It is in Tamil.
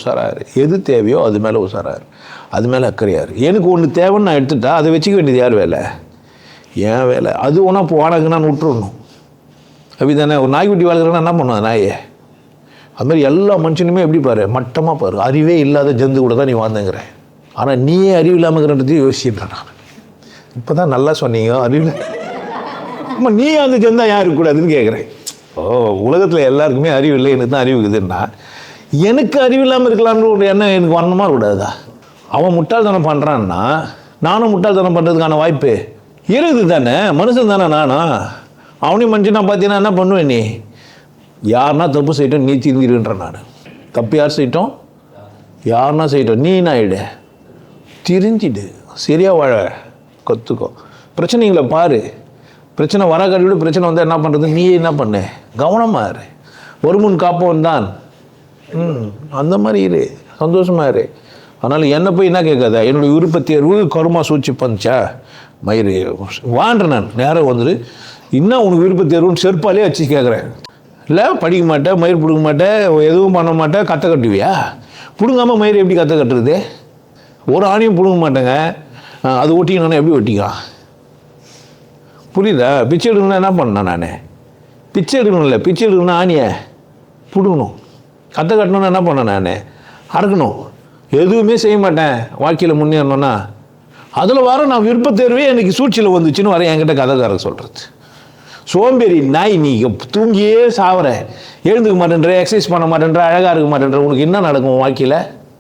உஷாராரு. எது தேவையோ அது மேலே உஷாராரு, அது மேலே அக்கறையாரு. எனக்கு ஒன்று தேவைன்னு நான் எடுத்துட்டா அதை வச்சுக்க வேண்டியது யார் வேலை? ஏன் வேலை. அது ஒன்றா போனாங்க நான் விட்டுறணும். அப்படி தானே. ஒரு நாய்க்குட்டி வளர்க்குறேன்னா என்ன பண்ணுவேன் நாயை? அது மாதிரி எல்லா மனுஷனுமே எப்படி பாரு, மட்டமாக பாரு. அறிவே இல்லாத ஜந்து கூட தான் நீ வாழ்ந்துங்கிற. ஆனால் நீயே அறிவு இல்லாமங்கிறதையும் யோசிச்சுட்டேன் நான். இப்போ தான் நல்லா சொன்னீங்க அறிவு. ஆமாம், நீ அந்த ஜந்தா யார் இருக்கக்கூடாதுன்னு கேட்குறேன். உலகத்தில் எல்லாருக்குமே அறிவு இல்லை, எனக்கு தான் அறிவு இருக்குதுன்னா எனக்கு அறிவு இல்லாமல் இருக்கலாம்னு ஒரு எண்ணம் எனக்கு வரணுமா கூடாதா? அவன் முட்டாள்தனம் பண்ணுறான்னா நானும் முட்டாள்தனம் பண்ணுறதுக்கான வாய்ப்பு இருக்குது தானே. மனுஷன் தானே நானும். அவனையும் மனுஷனா பார்த்தீங்கன்னா என்ன பண்ணுவேன்? நீ யாருன்னா தப்பு செய்யட்டும், நீ திருந்திருன்ற. நான் தப்பு யார் செய்யட்டும், யாருன்னா செய்யட்டும், நீ என்ன ஆகிடு, திரிஞ்சிடு, சரியாக வாழ கற்றுக்கோ. பிரச்சனைகளை பாரு. பிரச்சனை வர கழிவிட பிரச்சனை வந்தால் என்ன பண்ணுறது? நீ என்ன பண்ணு, கவனமாக இரு. வருமுன் காப்பவன் தான். அந்த மாதிரி இரு, சந்தோஷமாக இரு. அதனால் என்னை போய் என்ன கேட்காத, என்னுடைய விருப்ப தேர்வு கருமா சூழ்ச்சி பண்ணிச்சா மயிறு வான்ற. நான் நேரம் வந்துடு, இன்னும் உனக்கு விருப்ப தேர்வுன்னு செருப்பாலே வச்சு கேட்குறேன். இல்லை படிக்க மாட்டேன், மயிர் பிடுங்க மாட்டேன், எதுவும் பண்ண மாட்டேன், கற்று கட்டுவியா? பிடுங்காமல் மயிர் எப்படி கற்று கட்டுறது? ஒரு ஆணையும் பிடுங்க மாட்டேங்க, அது ஒட்டிக்கணுன்னா எப்படி ஒட்டிக்கலாம்? புரியுதா? பிச்சை எடுக்கணும்னா என்ன பண்ணேன் நான்? பிச்சை எடுக்கணும் இல்லை, பிச்சை எடுக்கணும்னா ஆணியை பிடுங்கணும். கற்று கட்டணும்னா என்ன பண்ணேன் நான்? அறுக்கணும். எதுவுமே செய்ய மாட்டேன் வாழ்க்கையில் முன்னேறணும்னா. அதில் வர நான் விருப்ப தேர்வே எனக்கு சூழ்ச்சியில் வந்துச்சுன்னு வர என்கிட்ட கதைக்காரர் சொல்கிறது. சோம்பேறி நாய், நீ தூங்கியே சாவற, எழுந்துக்க மாட்டேன்ற, எக்ஸசைஸ் பண்ண மாட்டேன்ற, அழகாக இருக்க மாட்டேன்ற, உனக்கு என்ன நடக்கும் வாழ்க்கையில்?